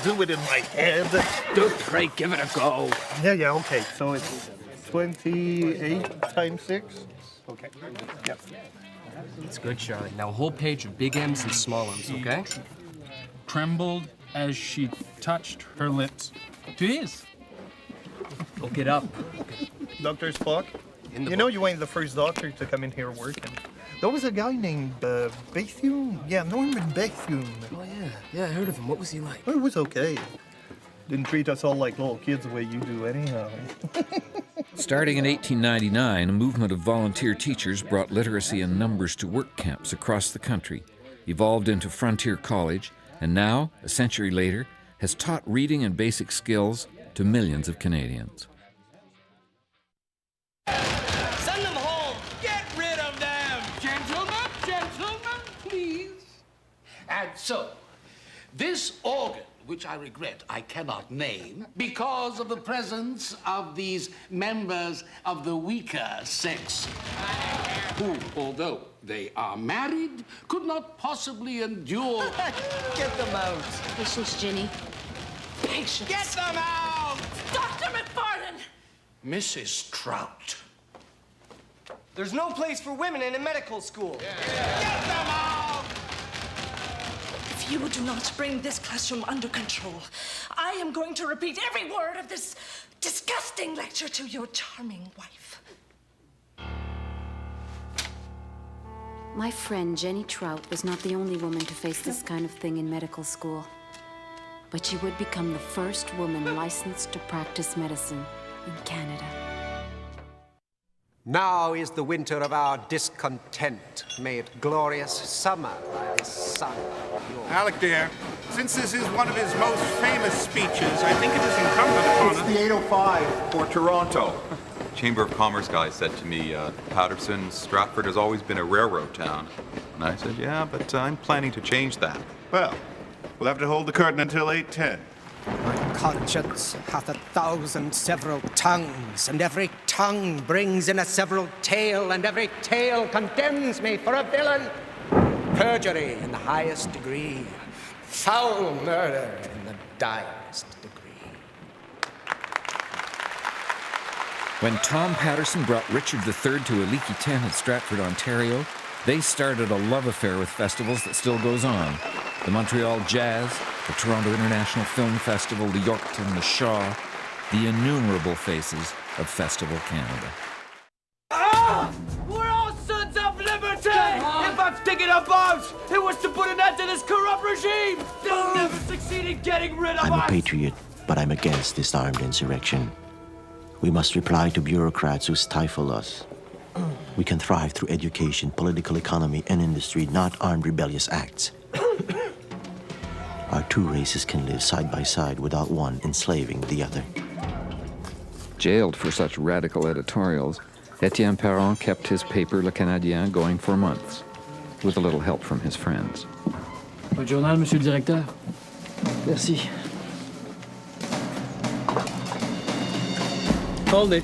do it in my head. Do pray, give it a go. Yeah, okay. So it's 28 times 6? Okay. Yep. It's good, Charlie. Now a whole page of big M's and small M's, okay? Trembled as she touched her lips to his. Look it up. Dr. Spock? In the You know you ain't the first doctor to come in here working. There was a guy named Bethune. Yeah, Norman Bethune. Oh, yeah, I heard of him. What was he like? It was okay. Didn't treat us all like little kids the way you do anyhow. Starting in 1899, a movement of volunteer teachers brought literacy and numbers to work camps across the country, evolved into Frontier College, and now, a century later, has taught reading and basic skills to millions of Canadians. Send them home! Get rid of them! Gentlemen, please. And so, this organ, which I regret I cannot name, because of the presence of these members of the weaker sex, who, although they are married, could not possibly endure... Get them out! Patience, Ginny. Patience. Get them out! Dr. McFarlane! Mrs. Trout. There's no place for women in a medical school. Get them out! If you do not bring this classroom under control, I am going to repeat every word of this disgusting lecture to your charming wife. My friend Jenny Trout was not the only woman to face this kind of thing in medical school. But she would become the first woman licensed to practice medicine in Canada. Now is the winter of our discontent. May it glorious summer by the sun of yours. Alec, dear, since this is one of his most famous speeches, I think it is incumbent upon us... It's the 805 for Toronto. Chamber of Commerce guy said to me, Patterson, Stratford has always been a railroad town. And I said, yeah, but I'm planning to change that. Well, we'll have to hold the curtain until 8:10. My conscience hath 1,000 several tongues, and every tongue brings in a several tale, and every tale condemns me for a villain. Perjury in the highest degree, foul murder in the direst degree. When Tom Patterson brought Richard III to a leaky tent at Stratford, Ontario, they started a love affair with festivals that still goes on. The Montreal Jazz, the Toronto International Film Festival, the Yorkton, the Shaw, the innumerable faces of Festival Canada. Ah! We're all sons of liberty! If I'm sticking about, it was to put an end to this corrupt regime! They'll never succeed in getting rid of us! I'm a patriot, but I'm against this armed insurrection. We must reply to bureaucrats who stifle us. We can thrive through education, political economy, and industry, not armed rebellious acts. Our two races can live side by side without one enslaving the other. Jailed for such radical editorials, Etienne Perron kept his paper Le Canadien going for months, with a little help from his friends. Votre journal, monsieur le directeur. Merci. Hold it.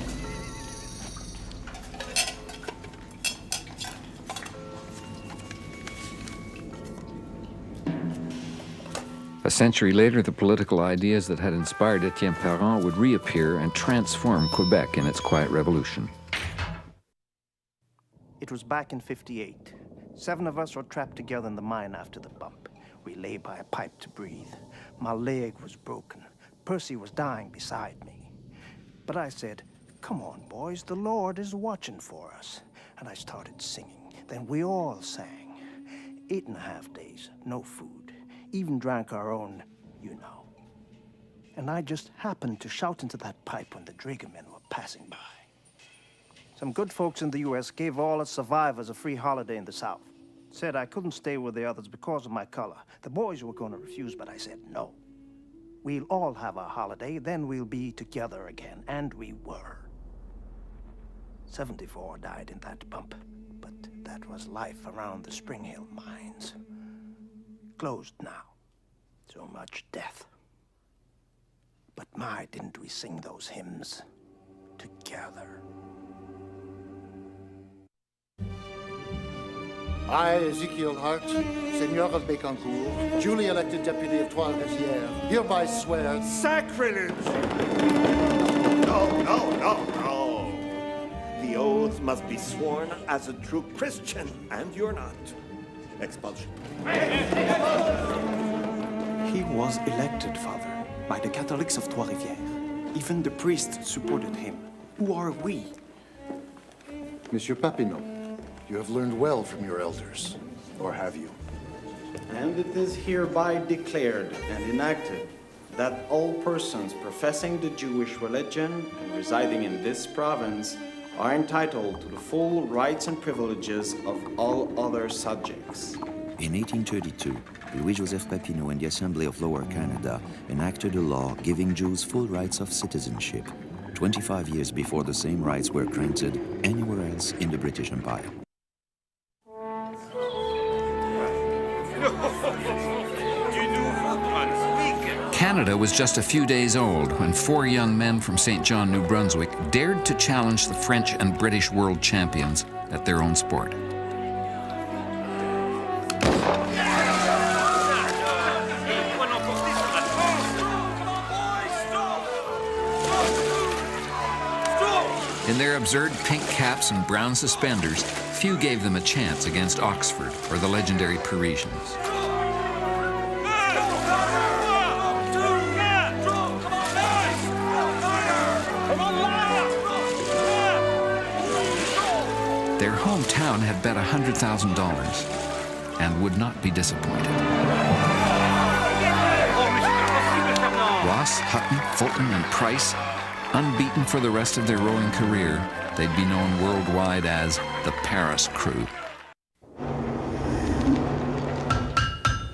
A century later, the political ideas that had inspired Etienne Perron would reappear and transform Quebec in its quiet revolution. It was back in '58. 7 of us were trapped together in the mine after the bump. We lay by a pipe to breathe. My leg was broken. Percy was dying beside me. But I said, "Come on, boys, the Lord is watching for us." And I started singing. Then we all sang. 8.5 days, no food. Even drank our own, you know. And I just happened to shout into that pipe when the dragomen were passing by. Some good folks in the U.S. gave all us survivors a free holiday in the South. Said I couldn't stay with the others because of my color. The boys were going to refuse, but I said no. We'll all have our holiday, then we'll be together again. And we were. 74 died in that bump, but that was life around the Spring Hill mines. Closed now. So much death. But my, didn't we sing those hymns together? I, Ezekiel Hart, Seigneur of Bécancour, duly elected deputy of Trois-Rivières, hereby swear sacrilege! No, no, no, no. The oath must be sworn as a true Christian, and you're not. Expulsion. He was elected, Father, by the Catholics of Trois-Rivières. Even the priests supported him. Who are we? Monsieur Papineau, you have learned well from your elders, or have you? And it is hereby declared and enacted that all persons professing the Jewish religion and residing in this province are entitled to the full rights and privileges of all other subjects. In 1832, Louis-Joseph Papineau and the Assembly of Lower Canada enacted a law giving Jews full rights of citizenship, 25 years before the same rights were granted anywhere else in the British Empire. Canada was just a few days old when 4 young men from St. John, New Brunswick, dared to challenge the French and British world champions at their own sport. In their absurd pink caps and brown suspenders, few gave them a chance against Oxford or the legendary Parisians. Their hometown had bet $100,000 and would not be disappointed. Ross, Hutton, Fulton, and Price, unbeaten for the rest of their rowing career, they'd be known worldwide as the Paris Crew.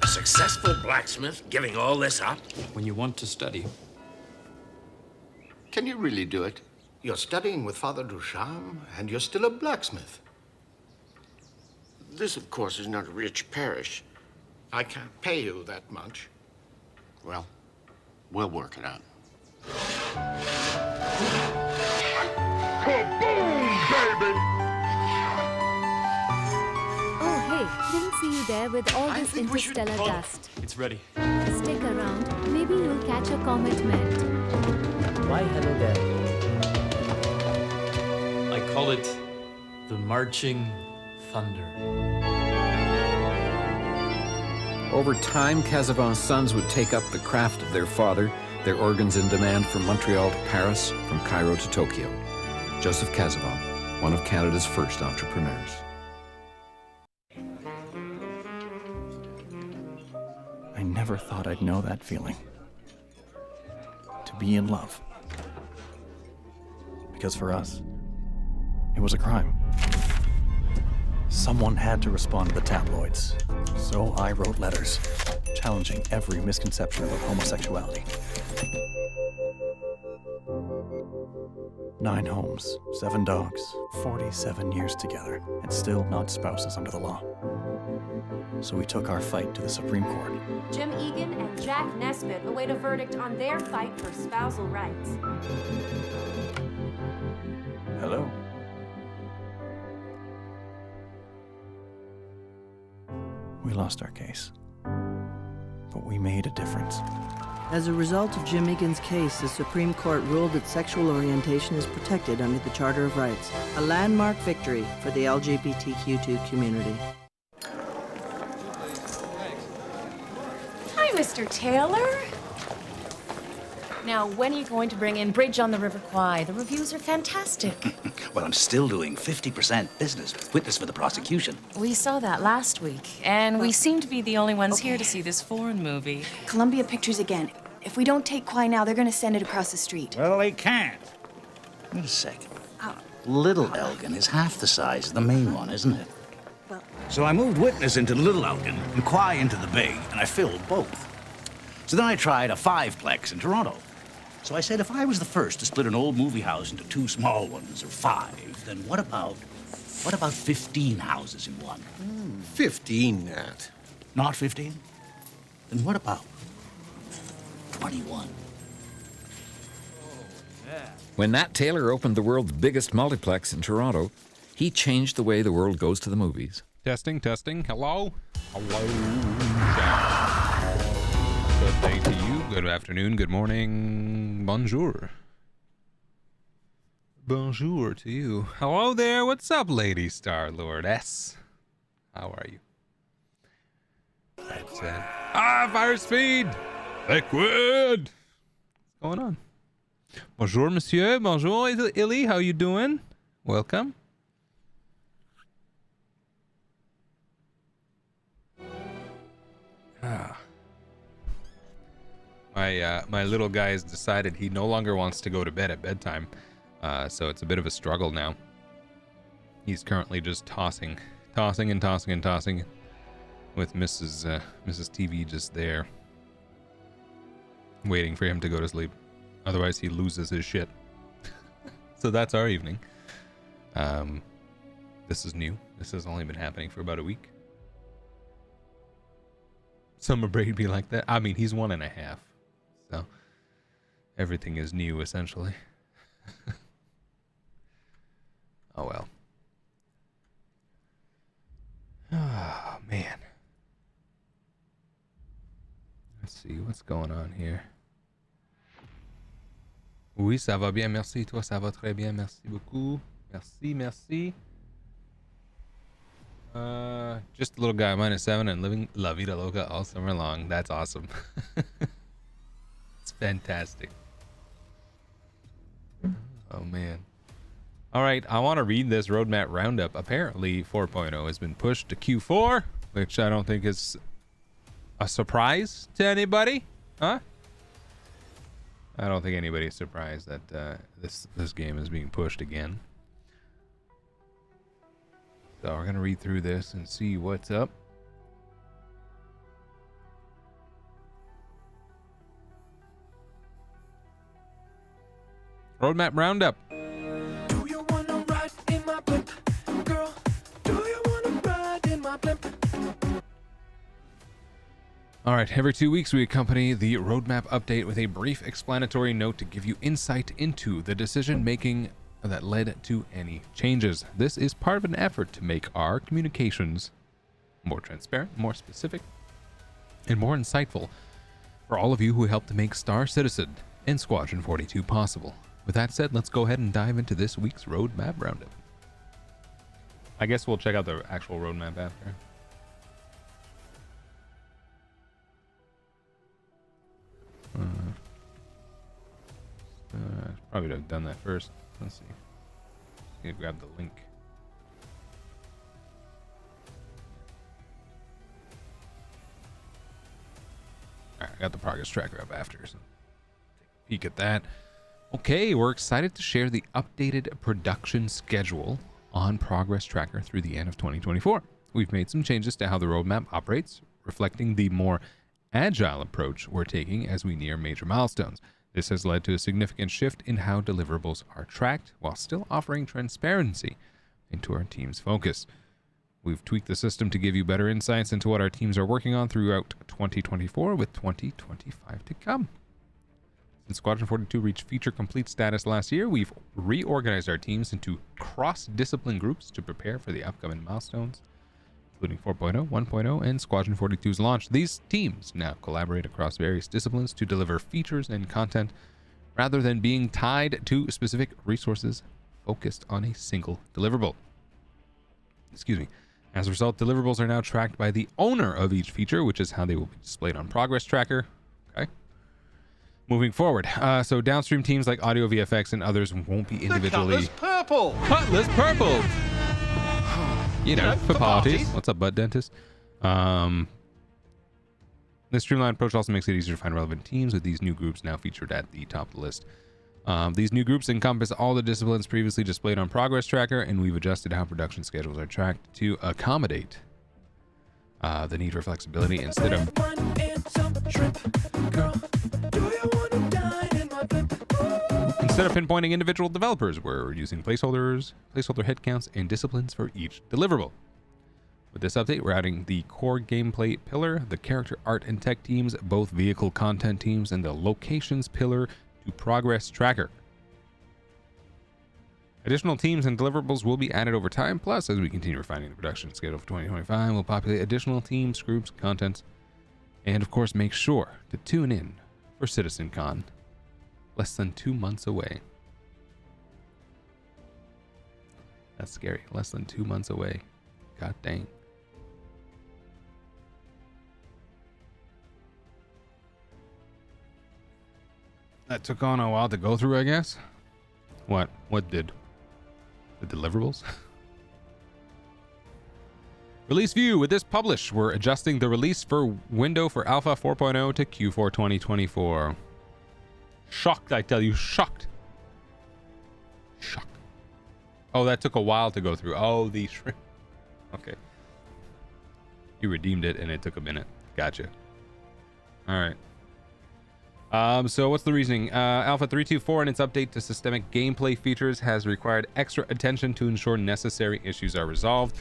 A successful blacksmith giving all this up? When you want to study. Can you really do it? You're studying with Father Ducharme, and you're still a blacksmith. This, of course, is not a rich parish. I can't pay you that much. Well, we'll work it out. Oh, hey, didn't see you there with all this interstellar dust. It's ready. Stick around. Maybe you'll catch a comet meant. Why hello there? I call it the Marching Thunder. Over time, Casaubon's sons would take up the craft of their father, their organs in demand from Montreal to Paris, from Cairo to Tokyo. Joseph Casaubon, one of Canada's first entrepreneurs. I never thought I'd know that feeling. To be in love. Because for us, it was a crime. Someone had to respond to the tabloids. So I wrote letters, challenging every misconception about homosexuality. 9 homes, 7 dogs, 47 years together, and still not spouses under the law. So we took our fight to the Supreme Court. Jim Egan and Jack Nesbitt await a verdict on their fight for spousal rights. Hello? We lost our case, but we made a difference. As a result of Jim Egan's case, the Supreme Court ruled that sexual orientation is protected under the Charter of Rights, a landmark victory for the LGBTQ2 community. Hi, Mr. Taylor. Now, when are you going to bring in Bridge on the River Kwai? The reviews are fantastic. Well, I'm still doing 50% business with witness for the prosecution. We saw that last week, and we seem to be the only ones here to see this foreign movie. Columbia Pictures again. If we don't take Kwai now, they're going to send it across the street. Well, they can't. Wait a second. Little Elgin is half the size of the main one, isn't it? Well... So I moved witness into Little Elgin and Kwai into the big, and I filled both. So then I tried a 5-plex in Toronto. So I said, if I was the first to split an old movie house into 2 small ones, or 5, then what about 15 houses in one? 15, Nat. Not 15? Then what about 21? When Nat Taylor opened the world's biggest multiplex in Toronto, he changed the way the world goes to the movies. Testing, testing. Hello? Hello. Good day to you. Good afternoon. Good morning. Bonjour. Bonjour to you. Hello there. What's up, Lady Star Lordess? How are you? That's it. Fire speed! Liquid! What's going on? Bonjour, monsieur. Bonjour, Illy. How you doing? Welcome. My little guy has decided he no longer wants to go to bed at bedtime, so it's a bit of a struggle now. He's currently just tossing with Mrs. TV just there, waiting for him to go to sleep. Otherwise, he loses his shit. So that's our evening. This is new. This has only been happening for about a week. Summer break be like that. I mean, he's 1.5, so everything is new essentially. Oh well. Oh man. Let's see what's going on here. Oui, ça va bien, merci. Toi, ça va très bien, merci beaucoup. Merci. Just a little guy, -7, and living La Vida Loca all summer long. That's awesome. It's fantastic. Oh, man. All right, I want to read this roadmap roundup. Apparently, 4.0 has been pushed to Q4, which I don't think is a surprise to anybody. Huh? I don't think anybody's surprised that this game is being pushed again. So we're going to read through this and see what's up. Roadmap roundup. Do you wanna ride in my blimp, girl? Do you wanna ride in my blimp? All right, every 2 weeks we accompany the roadmap update with a brief explanatory note to give you insight into the decision making that led to any changes. This is part of an effort to make our communications more transparent, more specific, and more insightful for all of you who helped to make Star Citizen and Squadron 42 possible. With that said, let's go ahead and dive into this week's roadmap roundup. I guess we'll check out the actual roadmap after. Probably would have done that first. Let's see. Grab the link. Alright, I got the progress tracker up after, so take a peek at that. Okay, we're excited to share the updated production schedule on Progress Tracker through the end of 2024. We've made some changes to how the roadmap operates, reflecting the more agile approach we're taking as we near major milestones. This has led to a significant shift in how deliverables are tracked while still offering transparency into our team's focus. We've tweaked the system to give you better insights into what our teams are working on throughout 2024 with 2025 to come. Since Squadron 42 reached feature complete status last year, we've reorganized our teams into cross-discipline groups to prepare for the upcoming milestones, including 4.0, 1.0, and Squadron 42's launch. These teams now collaborate across various disciplines to deliver features and content rather than being tied to specific resources focused on a single deliverable. Excuse me. As a result, deliverables are now tracked by the owner of each feature, which is how they will be displayed on Progress Tracker. Okay. Moving forward, so downstream teams like Audio VFX and others won't be individually... The Cutlass Purple! Cutlass Purple! You know, for parties. What's up, butt dentist? This streamlined approach also makes it easier to find relevant teams, with these new groups now featured at the top of the list. These new groups encompass all the disciplines previously displayed on Progress Tracker, and we've adjusted how production schedules are tracked to accommodate the need for flexibility instead of... Instead of pinpointing individual developers, we're using placeholder headcounts, and disciplines for each deliverable. With this update, we're adding the core gameplay pillar, the character art and tech teams, both vehicle content teams, and the locations pillar to Progress Tracker. Additional teams and deliverables will be added over time. Plus, as we continue refining the production schedule for 2025, we'll populate additional teams, groups, contents, and of course, make sure to tune in for CitizenCon. Less than 2 months away. That's scary. Less than 2 months away. God dang. That took on a while to go through, I guess. What? What did? The deliverables? Release view. With this publish, we're adjusting the release for window for Alpha 4.0 to Q4 2024. Shocked, I tell you. Shocked. Shocked. Oh, that took a while to go through. Oh, the shrimp. Okay. You redeemed it and it took a minute. Gotcha. All right. So what's the reasoning? Alpha 3.2.4 and its update to systemic gameplay features has required extra attention to ensure necessary issues are resolved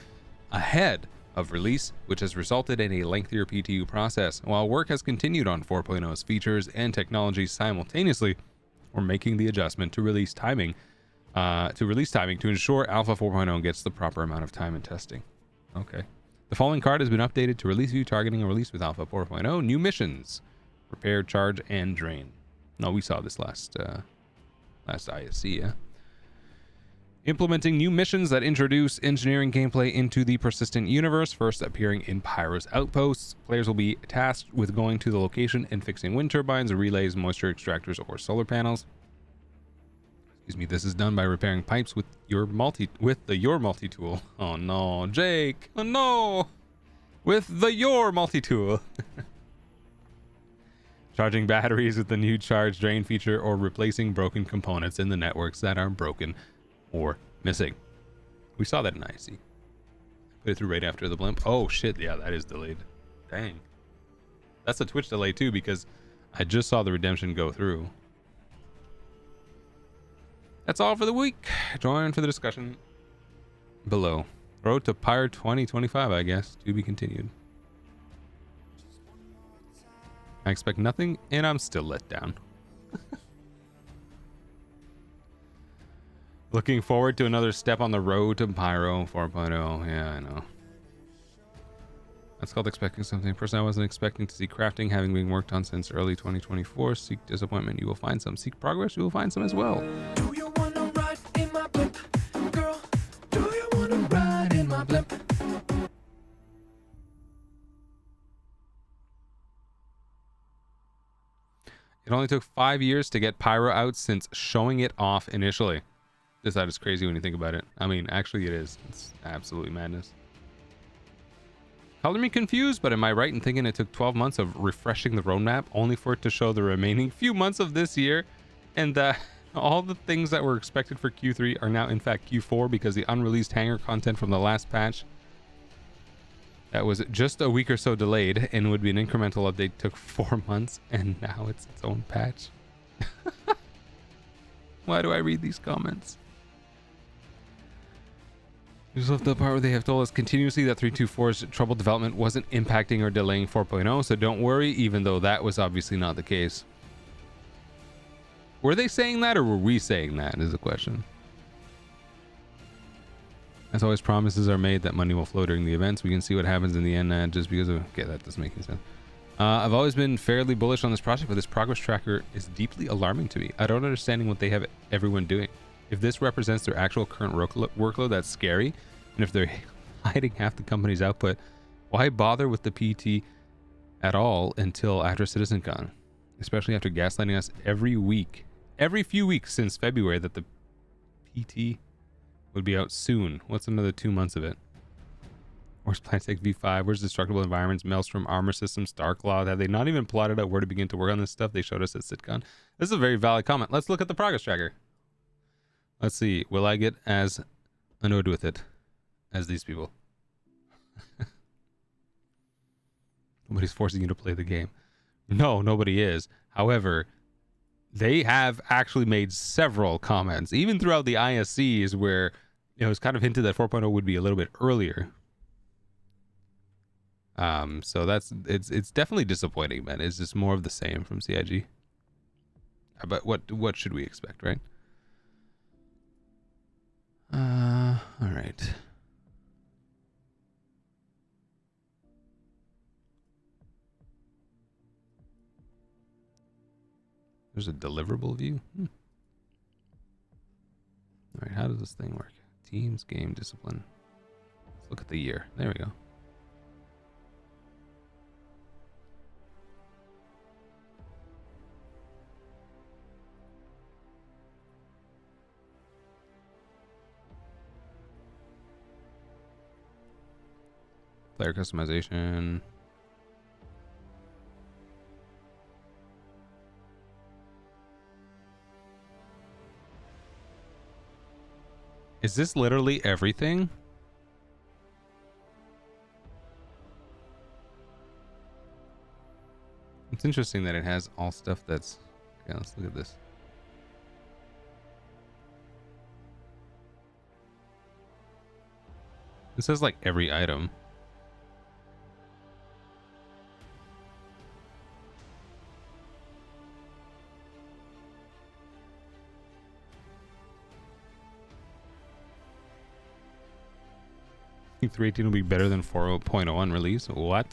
ahead of release, which has resulted in a lengthier PTU process. While work has continued on 4.0's features and technology simultaneously, we're making the adjustment to release timing to ensure Alpha 4.0 gets the proper amount of time in testing. Okay. The following card has been updated to release view, targeting a release with Alpha 4.0. New missions: repair, charge, and drain. No, we saw this last ISC, yeah. Implementing new missions that introduce engineering gameplay into the persistent universe, first appearing in Pyro's outposts. Players will be tasked with going to the location and fixing wind turbines, relays, moisture extractors, or solar panels. Excuse me. This is done by repairing pipes with your multi-tool. Oh no, Jake. Oh no. With the your multi-tool. Charging batteries with the new charge drain feature, or replacing broken components in the networks that are broken or missing. We saw that in IC. Put it through right after the blimp. Oh shit, yeah, that is delayed. Dang. That's a Twitch delay too, because I just saw the redemption go through. That's all for the week. Join for the discussion below. Road to Pyre 2025, I guess, to be continued. I expect nothing, and I'm still let down. Looking forward to another step on the road to Pyro 4.0. Yeah, I know. That's called expecting something. Personally, I wasn't expecting to see crafting having been worked on since early 2024. Seek disappointment, you will find some. Seek progress, you will find some as well. Do you wanna ride in my blimp? Girl, do you wanna ride in my blimp? It only took 5 years to get Pyro out since showing it off initially. That is crazy when you think about it. I mean, actually it is. It's absolutely madness. Color me confused, but am I right in thinking it took 12 months of refreshing the roadmap only for it to show the remaining few months of this year, and that all the things that were expected for Q3 are now in fact Q4 because the unreleased hangar content from the last patch that was just a week or so delayed and would be an incremental update took 4 months, and now it's its own patch. Why do I read these comments? Just left the part where they have told us continuously that 3.2.4's troubled development wasn't impacting or delaying 4.0, so don't worry, even though that was obviously not the case. Were they saying that, or were we saying that, is the question. As always, promises are made that money will flow during the events. We can see what happens in the end just because of... Okay, that doesn't make any sense. I've always been fairly bullish on this project, but this progress tracker is deeply alarming to me. I don't understand what they have everyone doing. If this represents their actual current workload, that's scary. And if they're hiding half the company's output, why bother with the PT at all until after CitizenCon? Especially after gaslighting us every few weeks since February that the PT would be out soon. What's another 2 months of it? Where's Planetech V5? Where's Destructible Environments, Maelstrom, Armor Systems, Starclaw? Have they not even plotted out where to begin to work on this stuff they showed us at CitCon? This is a very valid comment. Let's look at the progress tracker. Let's see. Will I get as annoyed with it as these people? Nobody's forcing you to play the game. No, nobody is. However, they have actually made several comments, even throughout the ISCs, where it was kind of hinted that 4.0 would be a little bit earlier. So it's definitely disappointing, man. It's just more of the same from CIG. But what should we expect, right? All right. There's a deliverable view. All right, how does this thing work? Teams, game, discipline. Let's look at the year. There we go. Player customization. Is this literally everything? It's interesting that it has all stuff that's... Okay, let's look at this. It says like every item. I think 3.18 will be better than 4.01 release. What?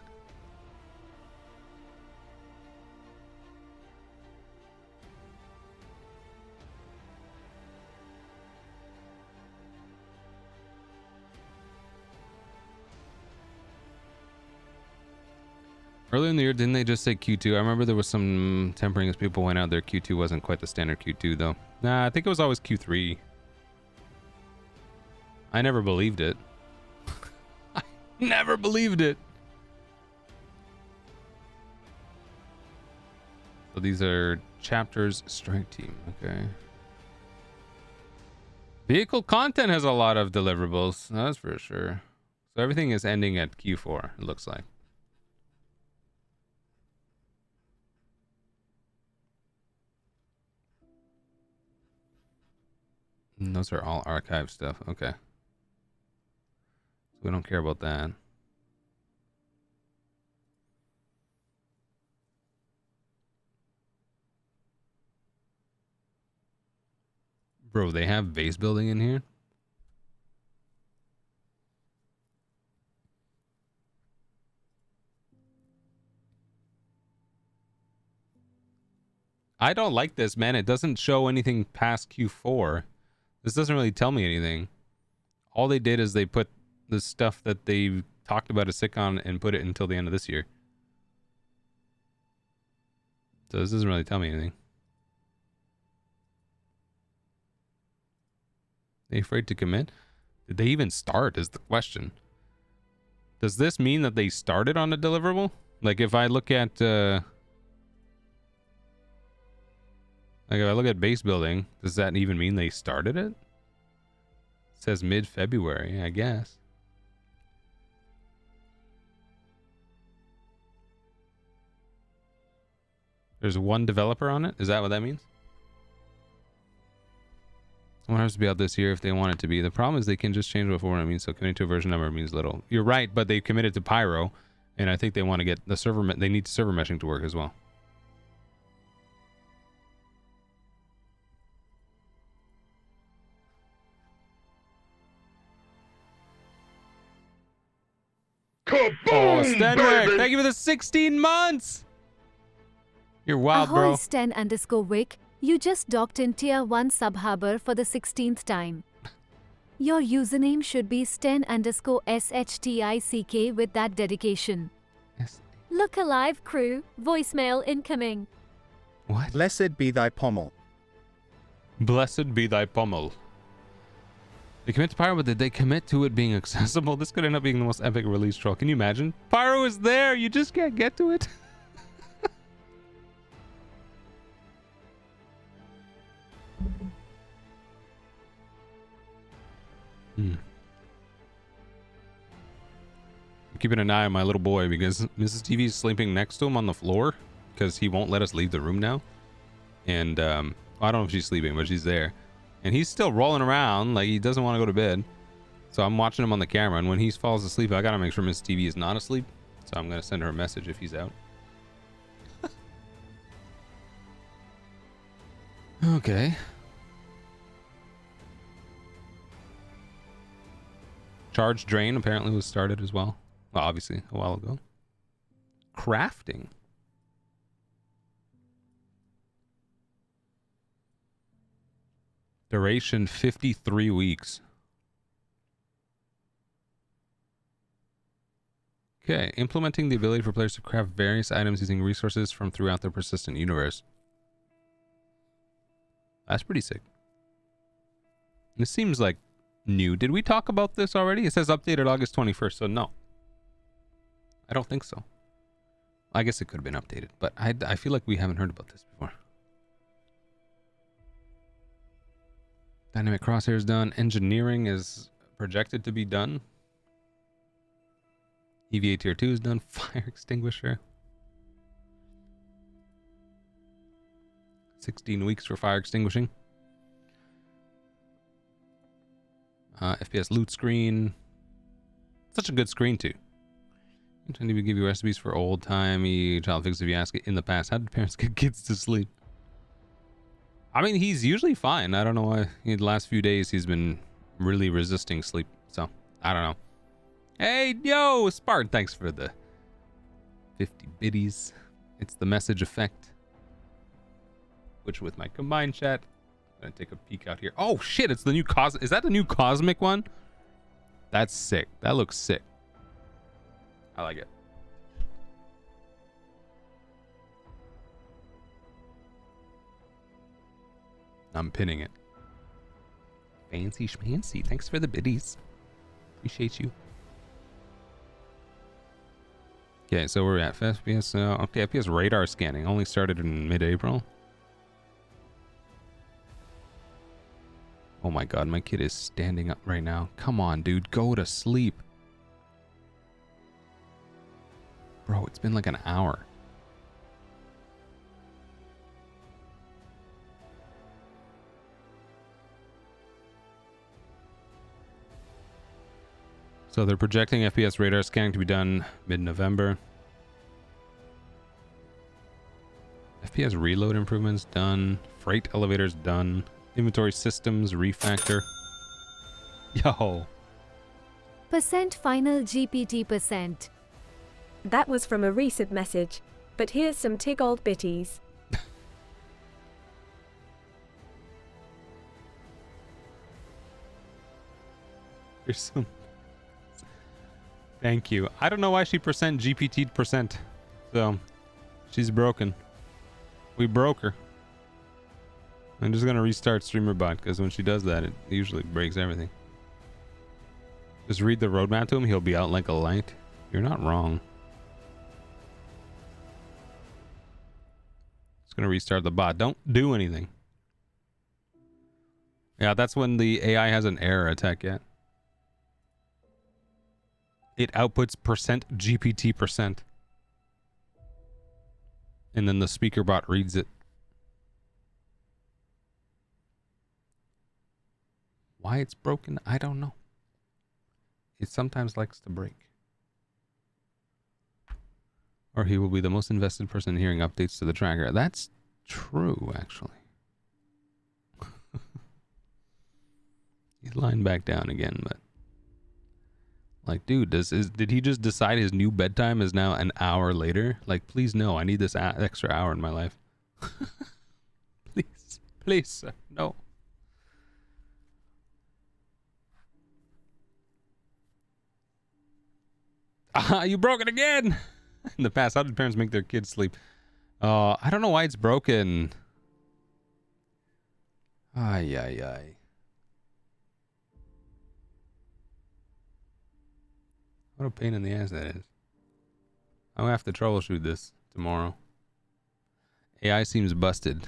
Earlier in the year, didn't they just say Q2? I remember there was some tempering as people went out there. Q2 wasn't quite the standard Q2 though. Nah, I think it was always Q3. I never believed it. I never believed it. So these are chapters, strike team. Okay. Vehicle content has a lot of deliverables. That's for sure. So everything is ending at Q4, it looks like. And those are all archive stuff. Okay. So we don't care about that. Bro, they have base building in here? I don't like this, man. It doesn't show anything past Q4. This doesn't really tell me anything. All they did is they put the stuff that they talked about at SICON and put it until the end of this year. So this doesn't really tell me anything. They afraid to commit? Did they even start is the question. Does this mean that they started on a deliverable? Like if I look at base building, does that even mean they started it? It says mid-February, I guess. There's one developer on it? Is that what that means? It has to be out this year if they want it to be. The problem is they can just change what format it means, so committing to a version number means little. You're right, but they committed to Pyro, and I think they want to get the server, they need server meshing to work as well. Kaboom, oh, Stenwick, baby! thank you for the 16 months! You're wild, Ahoy, bro. Stan_Wick. You just docked in Tier 1 Subharbor for the 16th time. Your username should be Sten_SHTICK with that dedication. Yes. Look alive, crew. Voicemail incoming. What? Blessed be thy pommel. Blessed be thy pommel. They commit to Pyro, but did they commit to it being accessible? This could end up being the most epic release troll. Can you imagine? Pyro is there, you just can't get to it. I'm keeping an eye on my little boy because Mrs. TV is sleeping next to him on the floor because he won't let us leave the room now. And I don't know if she's sleeping, but she's there. And he's still rolling around like he doesn't want to go to bed. So I'm watching him on the camera, and when he falls asleep, I gotta make sure Mrs. TV is not asleep. So I'm gonna send her a message if he's out. Okay. Charge drain apparently was started as well. Well, obviously a while ago. Crafting. Duration 53 weeks. Okay, implementing the ability for players to craft various items using resources from throughout their persistent universe. That's pretty sick. This seems like new. Did we talk about this already? It says updated August 21st, so no. I don't think so. I guess it could have been updated, but I feel like we haven't heard about this before. Dynamic crosshairs done. Engineering is projected to be done. EVA tier 2 is done. Fire extinguisher. 16 weeks for fire extinguishing. FPS loot screen. Such a good screen too. Intended to give you recipes for old-timey child fix if you ask it in the past. How did parents get kids to sleep? I mean, he's usually fine. I don't know why in the last few days he's been really resisting sleep. So, I don't know. Hey, yo, Spartan, thanks for the 50 biddies. It's the message effect. Which with my combined chat, I'm gonna take a peek out here. Oh shit, it's the new is that the new cosmic one? That's sick. That looks sick. I like it. I'm pinning it. Fancy schmancy. Thanks for the biddies. Appreciate you. Okay, so we're at FPS. Okay, FPS radar scanning only started in mid-April. Oh my god, my kid is standing up right now. Come on, dude, go to sleep. Bro, it's been like an hour. So they're projecting FPS radar scanning to be done mid-November. FPS reload improvements done. Freight elevators done. Inventory systems refactor. Yo. Percent final GPT percent. That was from a recent message, but here's some tig old bitties. Here's some. Thank you. I don't know why she percent GPT percent. So, she's broken. We broke her. I'm just gonna restart StreamerBot because when she does that, it usually breaks everything. Just read the roadmap to him. He'll be out like a light. You're not wrong. Just gonna restart the bot. Don't do anything. Yeah, that's when the AI has an error attack yet. It outputs percent GPT percent. And then the speaker bot reads it. Why it's broken, I don't know. It sometimes likes to break. Or he will be the most invested person in hearing updates to the tracker. That's true, actually. He's lying back down again, but like, dude, did he just decide his new bedtime is now an hour later? Like, please no, I need this extra hour in my life. Please, sir, no. You broke it again. In the past, how did parents make their kids sleep? I don't know why it's broken. Ay, ay, ay. What a pain in the ass that is. I'm gonna have to troubleshoot this tomorrow. AI seems busted.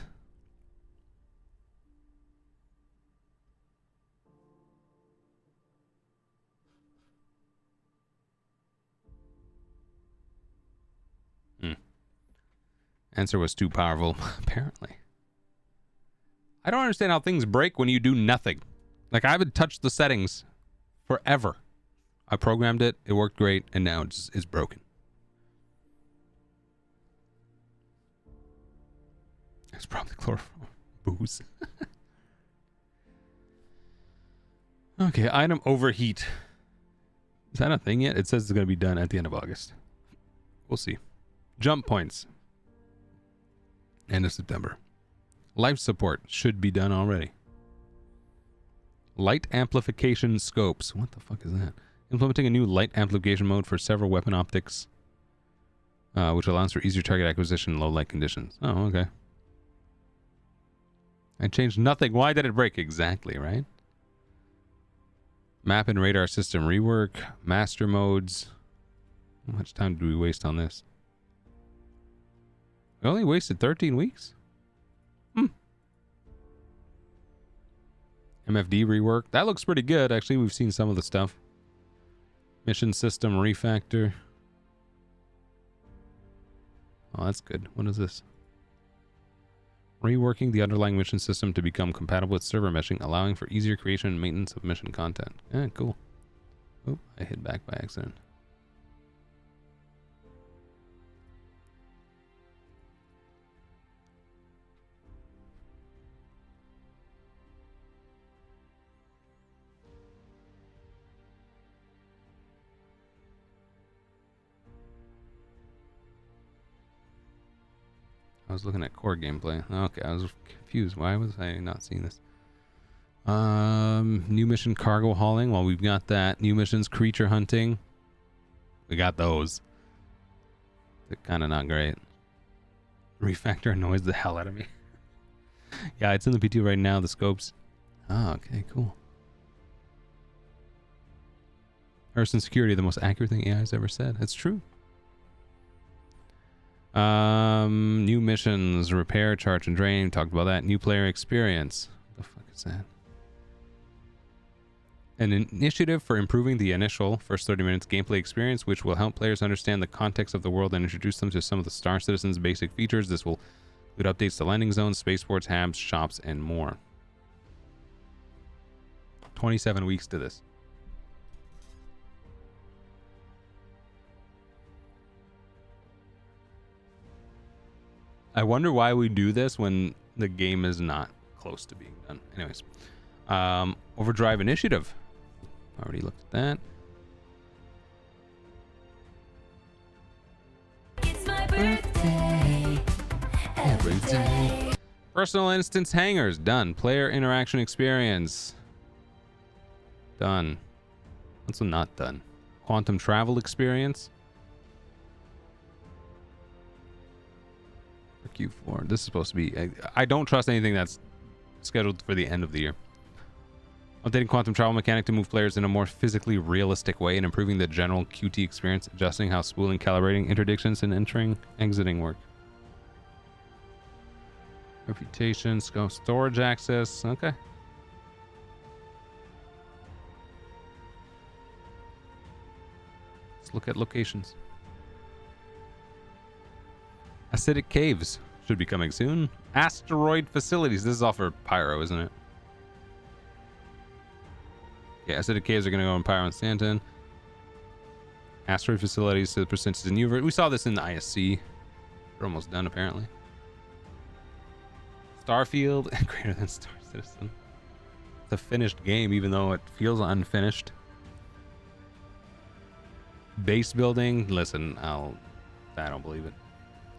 Answer was too powerful, apparently. I don't understand how things break when you do nothing. Like, I haven't touched the settings forever. I programmed it, it worked great, and now it's broken. It's probably chloroform. Booze. Okay, item overheat. Is that a thing yet? It says it's going to be done at the end of August. We'll see. Jump points. End of September. Life support should be done already. Light amplification scopes. What the fuck is that? Implementing a new light amplification mode for several weapon optics, which allows for easier target acquisition in low light conditions. Oh, okay. I changed nothing. Why did it break? Exactly, right? Map and radar system rework. Master modes. How much time did we waste on this? We only wasted 13 weeks? MFD rework. That looks pretty good. Actually, we've seen some of the stuff. Mission system refactor. Oh, that's good. What is this? Reworking the underlying mission system to become compatible with server meshing, allowing for easier creation and maintenance of mission content. Yeah, cool. Oh, I hit back by accident. I was looking at core gameplay. Okay, I was confused. Why was I not seeing this? New mission cargo hauling. Well, we've got that. New missions creature hunting. We got those. They're kind of not great. Refactor annoys the hell out of me. Yeah, it's in the P2 right now, the scopes. Oh, okay, cool. Person security, the most accurate thing AI has ever said. That's true. New missions, repair, charge and drain. Talked about that. New player experience. What the fuck is that? An initiative for improving the initial first 30 minutes gameplay experience, which will help players understand the context of the world and introduce them to some of the Star Citizen's basic features. This will include updates to landing zones, spaceports, hubs, shops, and more. 27 weeks to this. I wonder why we do this when the game is not close to being done. Anyways, Overdrive Initiative. Already looked at that. It's my birthday. Every day. Personal instance hangers. Done. Player interaction experience. Done. Also not done. Quantum travel experience. Q4. This is supposed to be... I don't trust anything that's scheduled for the end of the year. Updating quantum travel mechanic to move players in a more physically realistic way and improving the general QT experience, adjusting how spooling, calibrating interdictions, and entering, exiting work. Reputation, scope, storage access. Okay. Let's look at locations. Acidic caves should be coming soon. Asteroid facilities. This is all for Pyro, isn't it? Yeah, acidic caves are going to go in Pyro and Stanton. Asteroid facilities to the percentages in universe. We saw this in the ISC. They're almost done, apparently. Starfield, greater than Star Citizen. It's a finished game, even though it feels unfinished. Base building. Listen, I don't believe it.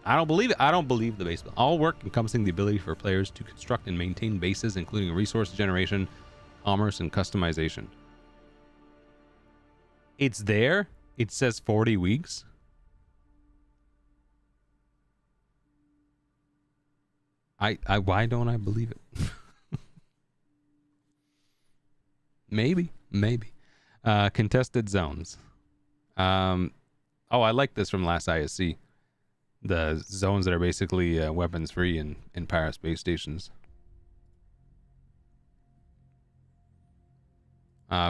I don't believe it. I don't believe the base. All work encompassing the ability for players to construct and maintain bases, including resource generation, commerce, and customization. It's there. It says 40 weeks. Why don't I believe it? Maybe. Contested zones. Oh, I like this from last ISC. The zones that are basically weapons free in Pyro space stations.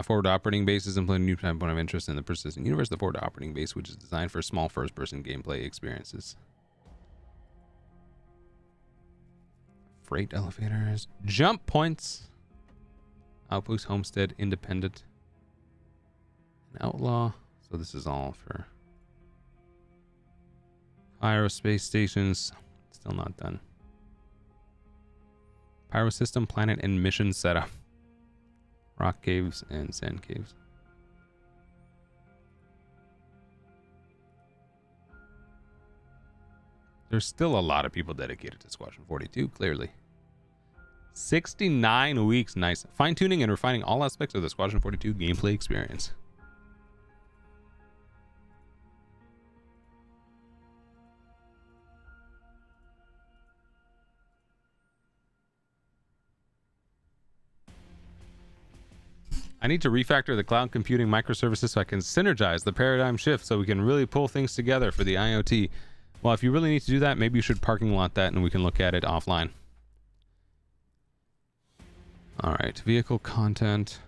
Forward operating bases implement a new point of interest in the persistent universe. The forward operating base, which is designed for small first-person gameplay experiences. Freight elevators, jump points, outpost, homestead, independent, and outlaw. So this is all for aerospace stations. Still not done. Pyro system, planet, and mission setup. Rock caves and sand caves. There's still a lot of people dedicated to Squadron 42, clearly. 69 weeks. Nice. Fine-tuning and refining all aspects of the Squadron 42 gameplay experience. I need to refactor the cloud computing microservices so I can synergize the paradigm shift so we can really pull things together for the IoT. Well, if you really need to do that, maybe you should parking lot that and we can look at it offline. All right, vehicle content.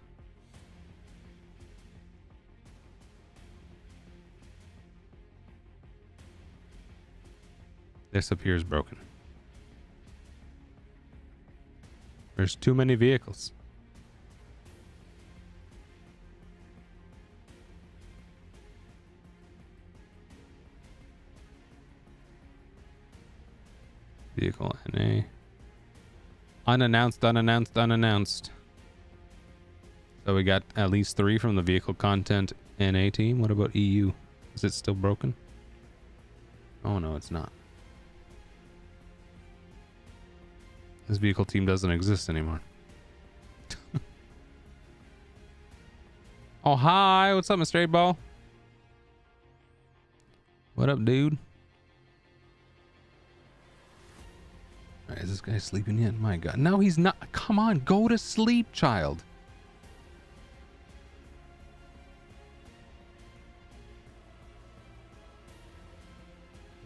This appears broken. There's too many vehicles. Vehicle NA. Unannounced, unannounced, unannounced. So we got at least 3 from the vehicle content NA team. What about EU? Is it still broken? Oh no, it's not. This vehicle team doesn't exist anymore. Oh, hi. What's up, Mr. 8-Ball? What up, dude? All right, is this guy sleeping yet? My God. No, he's not. Come on. Go to sleep, child.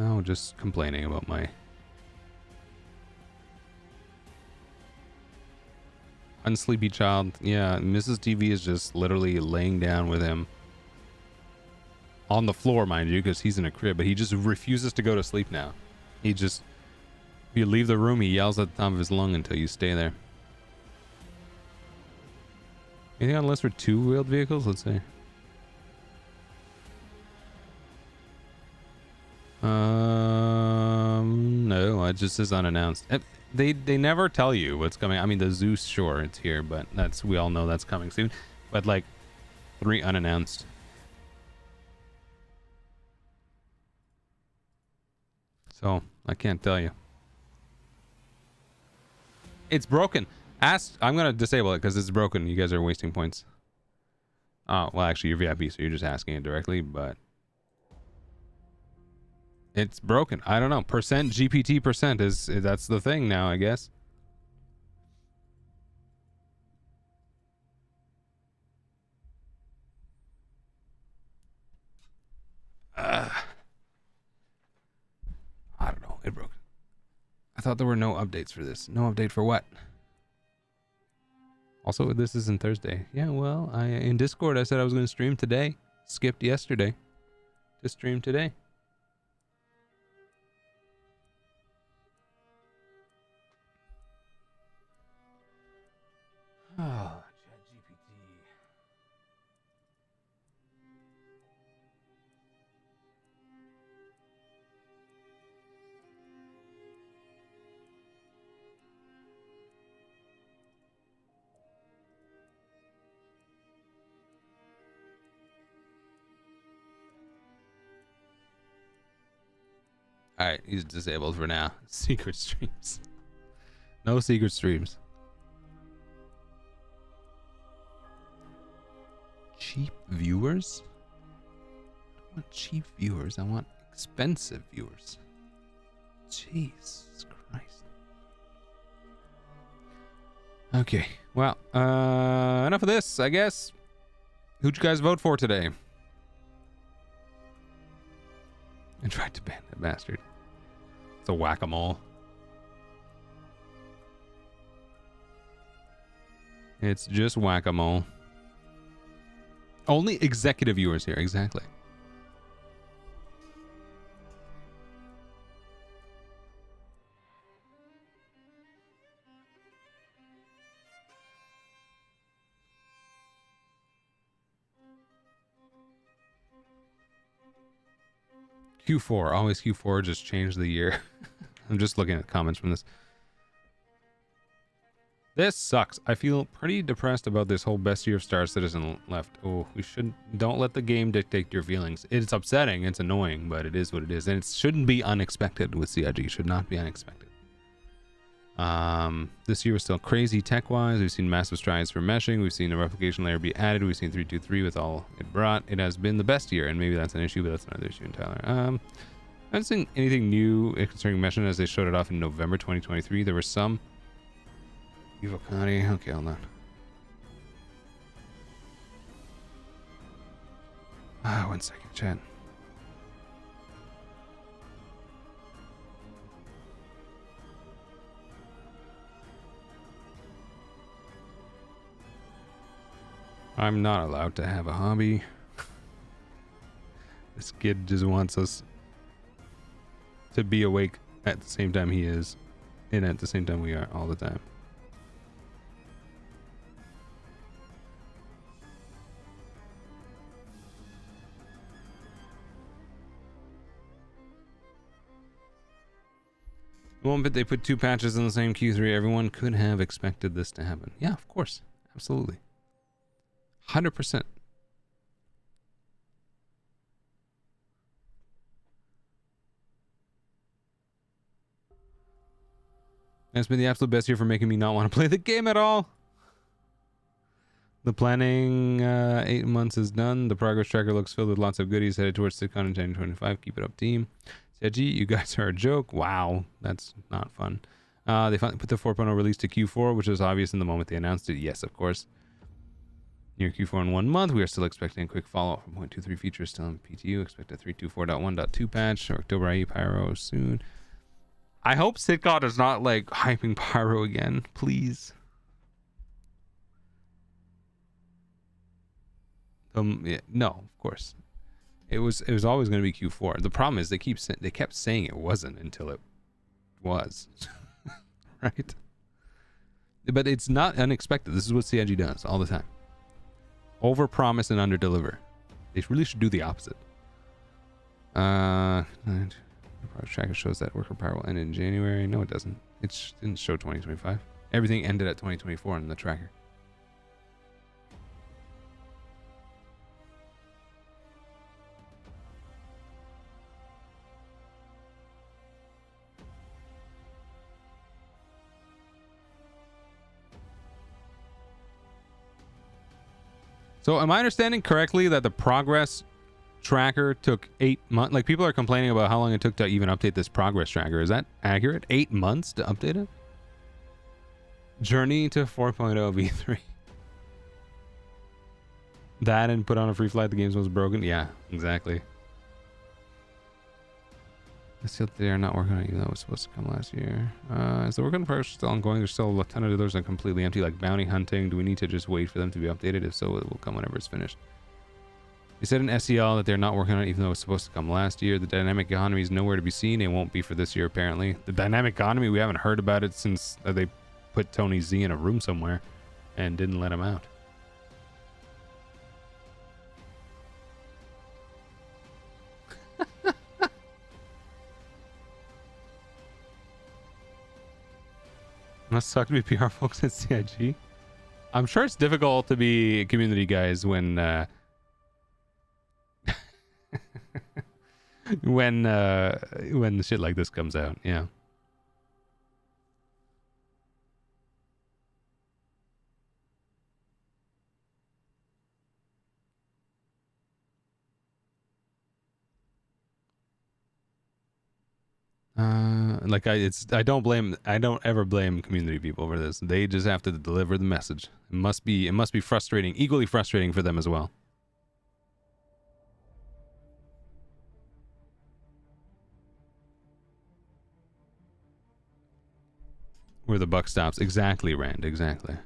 No, just complaining about my... unsleepy child. Yeah, Mrs. TV is just literally laying down with him. On the floor, mind you, because he's in a crib. But he just refuses to go to sleep now. He just... If you leave the room, he yells at the top of his lung until you stay there. Anything on the list for 2-wheeled vehicles? Let's see. No, it just says unannounced. They never tell you what's coming. I mean, the Zeus, sure, it's here, but that's, we all know that's coming soon. But like 3 unannounced. So I can't tell you. It's broken. I'm gonna disable it because it's broken. You guys are wasting points. Oh, well, actually, you're VIP, so you're just asking it directly, but it's broken. I don't know. Percent GPT percent is that's the thing now, I guess. I don't know. It broke. I thought there were no updates for this. No update for what? Also, this isn't Thursday. Yeah, well, in Discord I said I was going to stream today. Skipped yesterday to stream today. Oh, ChatGPT. Alright, he's disabled for now. Secret streams. No secret streams. Cheap viewers? I don't want cheap viewers. I want expensive viewers. Jesus Christ. Okay, well, enough of this, I guess. Who'd you guys vote for today? I tried to ban that bastard. It's a whack-a-mole. It's just whack-a-mole. Only executive viewers here, exactly. Q4, always Q4, just change the year. I'm just looking at comments from this. This sucks. I feel pretty depressed about this whole best year of Star Citizen left. Oh, don't let the game dictate your feelings. It's upsetting, it's annoying, but it is what it is. And it shouldn't be unexpected with CIG. It should not be unexpected. This year was still crazy tech-wise. We've seen massive strides for meshing. We've seen a replication layer be added. We've seen 323 with all it brought. It has been the best year, and maybe that's an issue, but that's another issue entirely. I haven't seen anything new concerning meshing as they showed it off in November 2023. There were some. Evocati. Okay, hold on. 1 second, chat. I'm not allowed to have a hobby. This kid just wants us to be awake at the same time he is, and at the same time we are all the time. The moment they put 2 patches in the same Q3, everyone could have expected this to happen. Yeah, of course. Absolutely. 100%. It's been the absolute best year for making me not want to play the game at all. The planning 8 months is done. The progress tracker looks filled with lots of goodies headed towards CitCon in 2025. Keep it up, team. CIG, you guys are a joke. Wow, that's not fun. They finally put the 4.0 release to Q4, which was obvious in the moment they announced it. Yes, of course. Near Q4 in 1 month, we are still expecting a quick follow-up from 0.23 features still in PTU. Expect a 324.1.2 patch or October IE Pyro soon. I hope CitCon is not like hyping Pyro again, please. Yeah, no, of course. It was always going to be Q4. The problem is they kept saying it wasn't until it was. Right? But it's not unexpected. This is what CIG does all the time. Overpromise and underdeliver. They really should do the opposite. The progress tracker shows that Worker Power will end in January. No, it doesn't. It didn't show 2025. Everything ended at 2024 in the tracker. So am I understanding correctly that the progress tracker took 8 months? Like, people are complaining about how long it took to even update this progress tracker. Is that accurate? 8 months to update it? Journey to 4.0 V3. That and put on a free flight, the game's most broken? Yeah, exactly. I still they are not working on it, even though it was supposed to come last year. Is the work on the progress still ongoing? There's still a ton of others that are completely empty, like bounty hunting. Do we need to just wait for them to be updated? If so, it will come whenever it's finished. They said in SEL that they're not working on it, even though it was supposed to come last year. The dynamic economy is nowhere to be seen. It won't be for this year, apparently. The dynamic economy, we haven't heard about it since they put Tony Z in a room somewhere and didn't let him out. Must suck to be PR folks at CIG. I'm sure it's difficult to be community guys when when shit like this comes out. Yeah. Like I don't ever blame community people for this. They just have to deliver the message. It must be frustrating, equally frustrating for them as well. Where the buck stops. Exactly, Rand, exactly.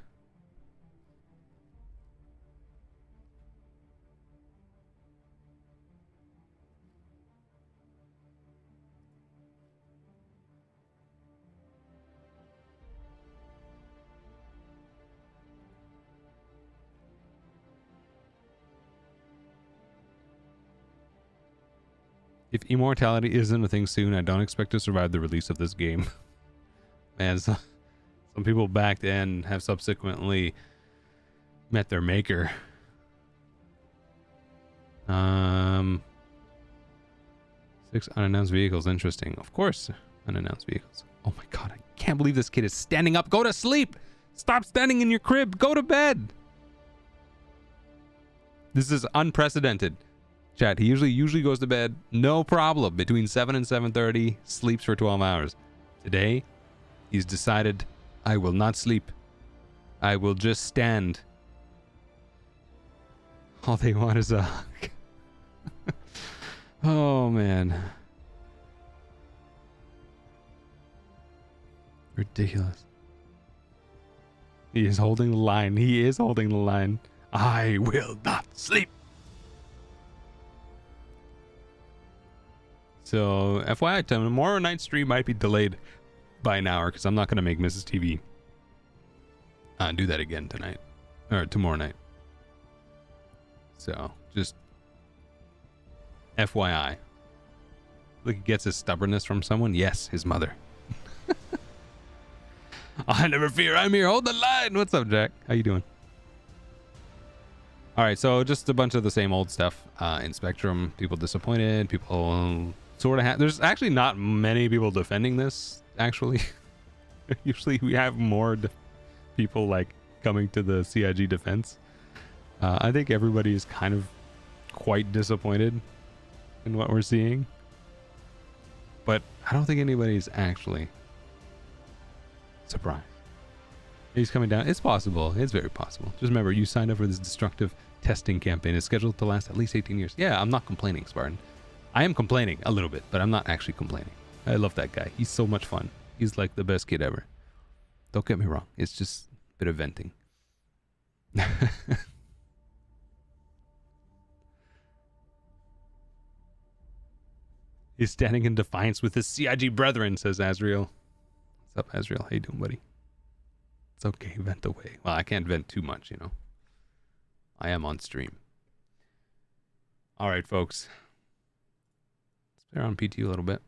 If immortality isn't a thing soon, I don't expect to survive the release of this game. Man, Some people back then have subsequently met their maker. 6 unannounced vehicles. Interesting. Of course, unannounced vehicles. Oh my god, I can't believe this kid is standing up. Go to sleep. Stop standing in your crib. Go to bed. This is unprecedented. Chat, he usually goes to bed, no problem, between 7 and 7:30, sleeps for 12 hours. Today, he's decided, I will not sleep. I will just stand. All they want is a hug. Oh, man. Ridiculous. He is holding the line. He is holding the line. I will not sleep. So, FYI, tomorrow night's stream might be delayed by an hour because I'm not going to make Mrs. TV do that again tonight. Or tomorrow night. So, just FYI. Look, he gets his stubbornness from someone. Yes, his mother. I never fear. I'm here. Hold the line. What's up, Jack? How you doing? All right, so just a bunch of the same old stuff in Spectrum. People disappointed. People sort of have. There's actually not many people defending this. Actually, usually we have more people like coming to the CIG defense. I think everybody is kind of quite disappointed in what we're seeing, but I don't think anybody's actually surprised. He's coming down. It's possible. It's very possible. Just remember, you signed up for this destructive testing campaign. It's scheduled to last at least 18 years. Yeah, I'm not complaining, Spartan. I am complaining a little bit, but I'm not actually complaining. I love that guy. He's so much fun. He's like the best kid ever. Don't get me wrong. It's just a bit of venting. He's standing in defiance with his CIG brethren, says Azriel. What's up, Azriel? How you doing, buddy? It's okay, vent away. Well, I can't vent too much, you know. I am on stream. All right, folks. Let's play around PT a little bit.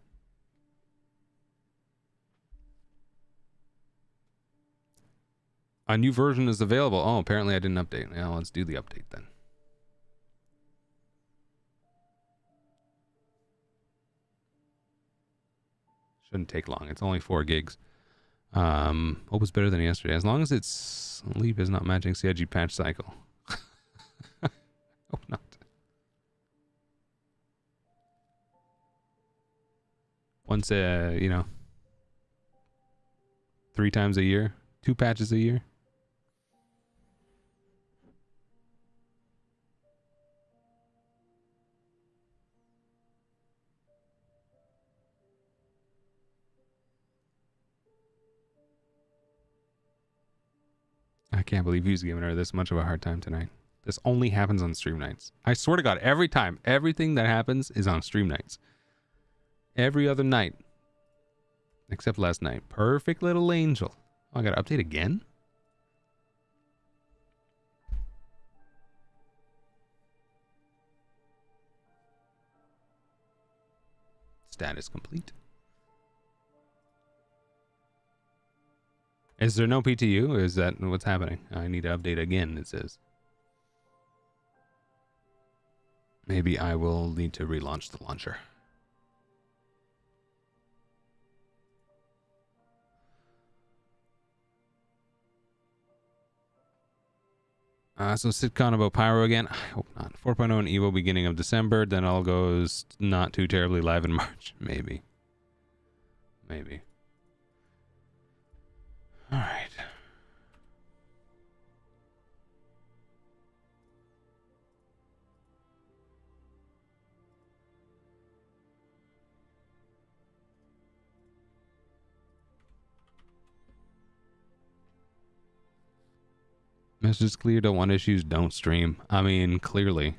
A new version is available. Oh, apparently I didn't update. Now let's do the update then. Shouldn't take long. It's only 4 gigs. Hope it's better than yesterday. As long as its leap is not matching CIG patch cycle. Hope not. Once, you know, 3 times a year, 2 patches a year. I can't believe he's giving her this much of a hard time tonight. This only happens on stream nights. I swear to God, every time, everything that happens is on stream nights. Every other night. Except last night. Perfect little angel. Oh, I gotta update again? Status complete. Is there no PTU? Is that what's happening? I need to update again, it says. Maybe I will need to relaunch the launcher. So sitcom about Pyro again? I hope not. 4.0 and Evo beginning of December. Then all goes not too terribly live in March. Maybe. Maybe. All right. Message clear, don't want issues, don't stream. I mean, clearly.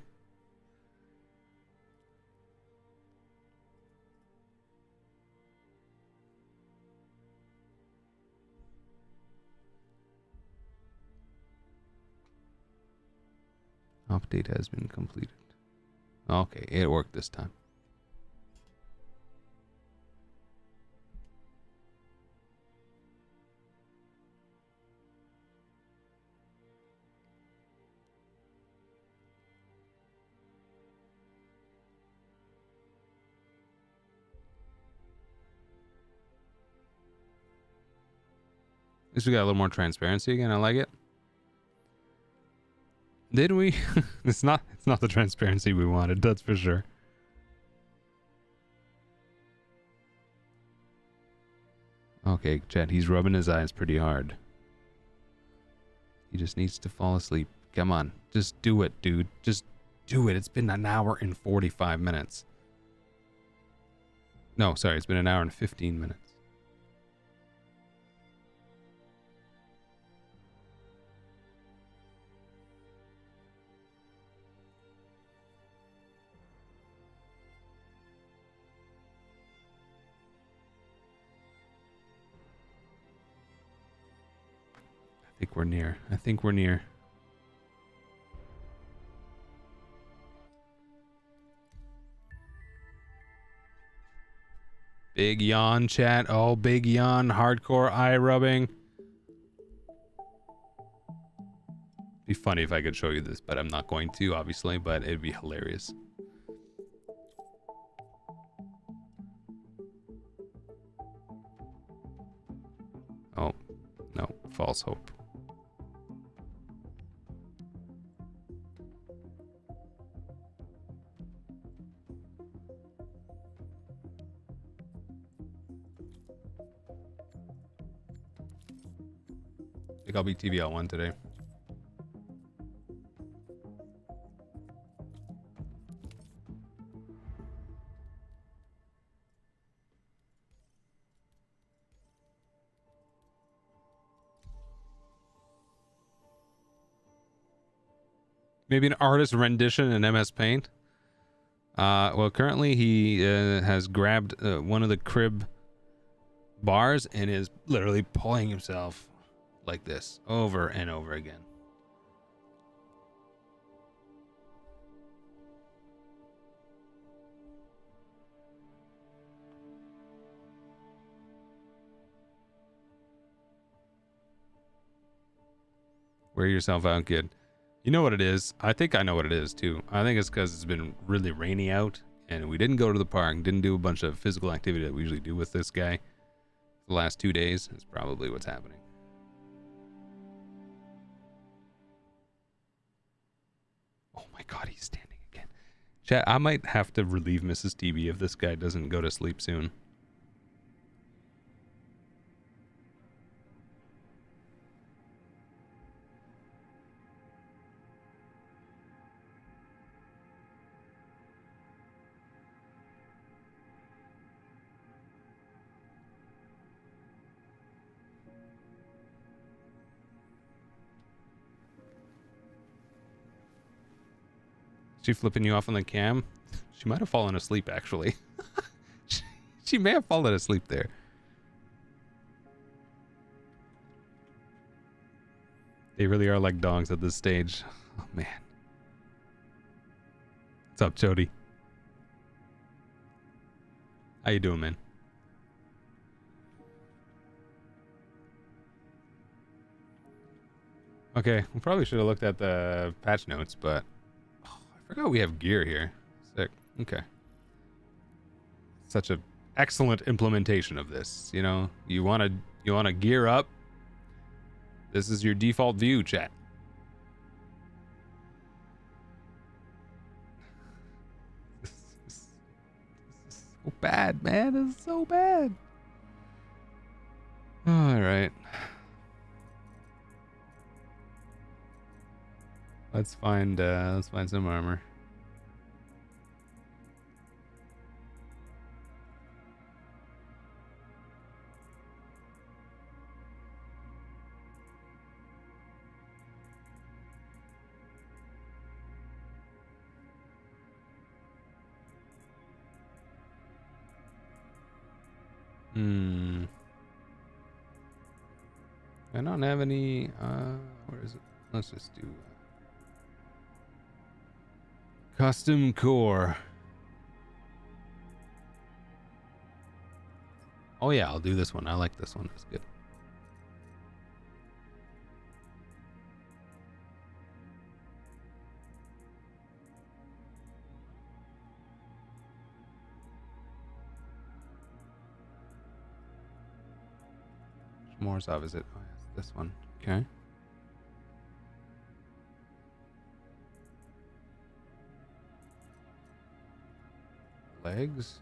Update has been completed. Okay, it worked this time. At least we got a little more transparency again. I like it. Did we? It's not the transparency we wanted, that's for sure. Okay, Chad, he's rubbing his eyes pretty hard. He just needs to fall asleep. Come on, just do it, dude. Just do it. It's been an hour and 45 minutes. No, sorry, it's been an hour and 15 minutes. I think we're near. I think we're near. Big yawn, chat. Oh, big yawn. Hardcore eye rubbing. Be funny if I could show you this, but I'm not going to, obviously, but it'd be hilarious. Oh, no. False hope. I think I'll be TVL1 today. Maybe an artist rendition in MS Paint. Well, currently he has grabbed one of the crib bars and is literally pulling himself like this over and over again. Wear yourself out, kid. You know what it is? I think I know what it is too. I think it's because it's been really rainy out and we didn't go to the park, didn't do a bunch of physical activity that we usually do with this guy the last 2 days. Is probably what's happening. Oh my god, he's standing again. Chat, I might have to relieve Mrs. TB if this guy doesn't go to sleep soon. She flipping you off on the cam? She might have fallen asleep, actually. She may have fallen asleep there. They really are like dogs at this stage. Oh, man. What's up, Jody? How you doing, man? Okay, we probably should have looked at the patch notes, but... I forgot we have gear here. Sick. Okay. Such an excellent implementation of this. You know, you want to gear up. This is your default view, chat. This is so bad, man. This is so bad. All right. Let's find some armor. I don't have any where is it? Let's just do custom core. Oh yeah, I'll do this one. I like this one. It's good. Morsov, is it? Oh, yes. this one. Okay. Legs.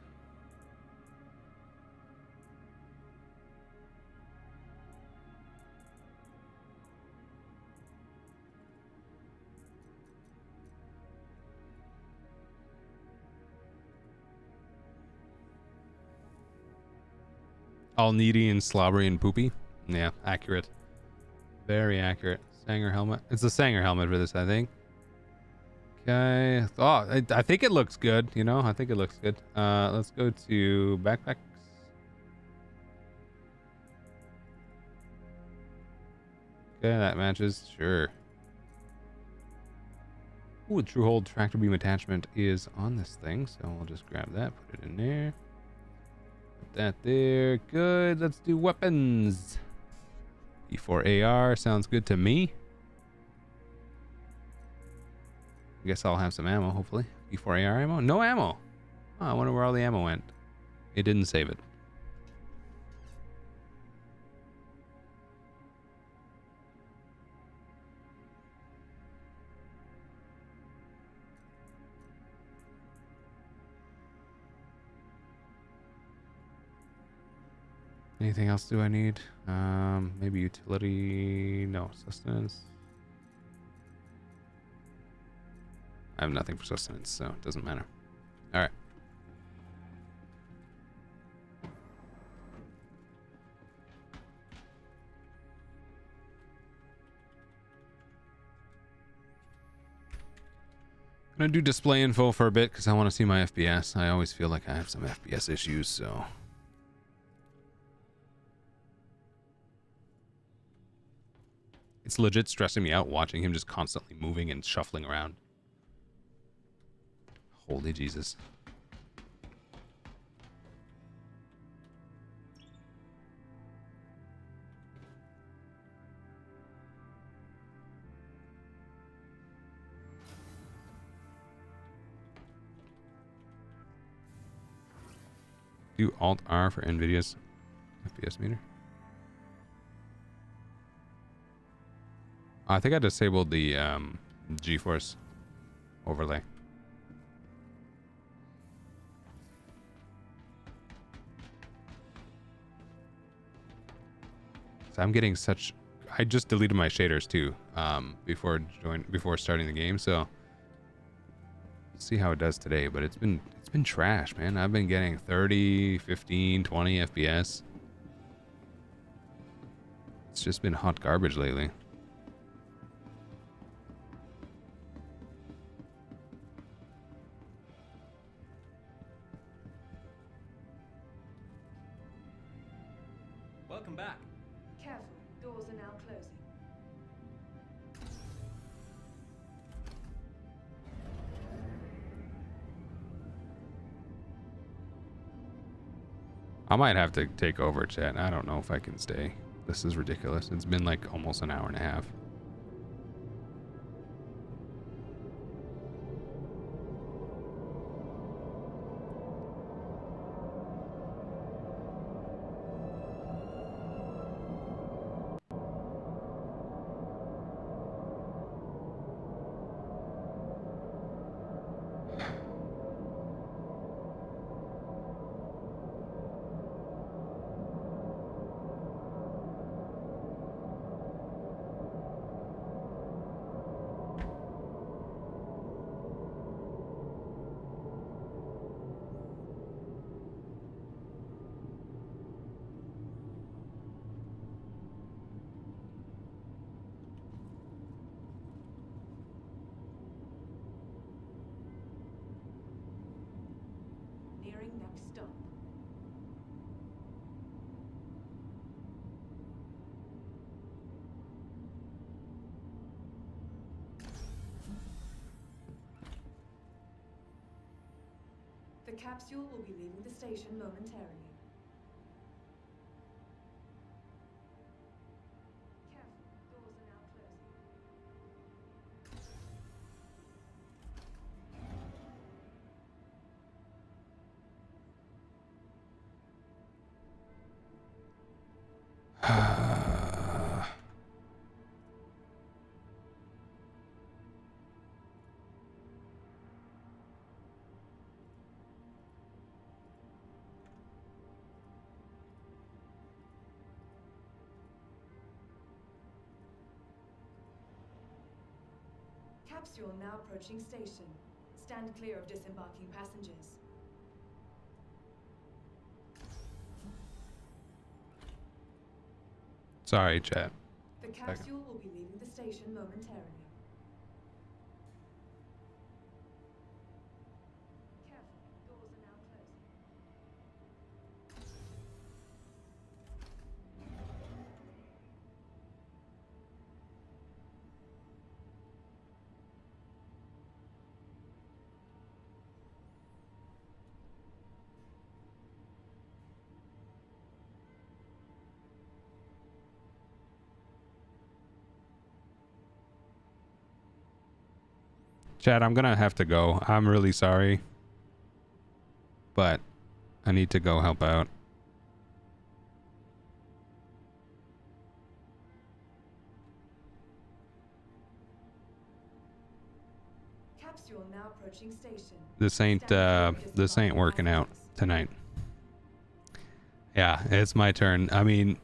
All needy and slobbery and poopy. Yeah, accurate. Very accurate. Sanger helmet. It's the Sanger helmet for this, I think. Okay. Oh, I think it looks good. You know, I think it looks good. Let's go to backpacks. Okay, that matches. Sure. Ooh, the True Hold tractor beam attachment is on this thing, so we'll just grab that, put it in there. Put that there. Good. Let's do weapons. E4 AR sounds good to me. I guess I'll have some ammo, hopefully. E4 AR ammo? No ammo. Oh, I wonder where all the ammo went. It didn't save it. Anything else do I need? Maybe utility. No, sustenance. I have nothing for sustenance, so it doesn't matter. All right. I'm gonna do display info for a bit because I want to see my FPS. I always feel like I have some FPS issues, so. It's legit stressing me out watching him just constantly moving and shuffling around. Holy Jesus. Do Alt R for NVIDIA's FPS meter. I think I disabled the GeForce overlay. So I'm getting such. I just deleted my shaders too before starting the game. So let's see how it does today. But it's been trash, man. I've been getting 30, 15, 20 FPS. It's just been hot garbage lately. Welcome back. Careful, doors are now closing. I might have to take over, chat. I don't know if I can stay. This is ridiculous. It's been like almost an hour and a half. Nearing next stop. The capsule will be leaving the station momentarily. Careful, doors are now closing. Capsule now approaching station. Stand clear of disembarking passengers. Sorry, chat. The capsule will be leaving the station momentarily. Careful, doors are now closing. Chad, I'm gonna have to go. I'm really sorry, but I need to go help out. Capsule now approaching station. This ain't working out tonight. Yeah, it's my turn. I mean,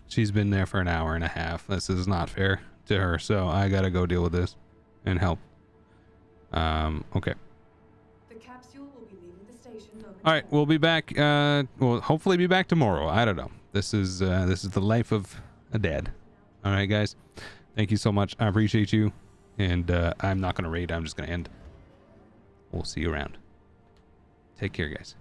she's been there for an hour and a half. This is not fair to her, so I gotta go deal with this and help. Okay. The capsule will be leaving the station momentarily. All right, we'll be back. We'll hopefully be back tomorrow. I don't know. This is the life of a dad. All right, guys. Thank you so much. I appreciate you. And I'm not gonna raid. I'm just gonna end. We'll see you around. Take care, guys.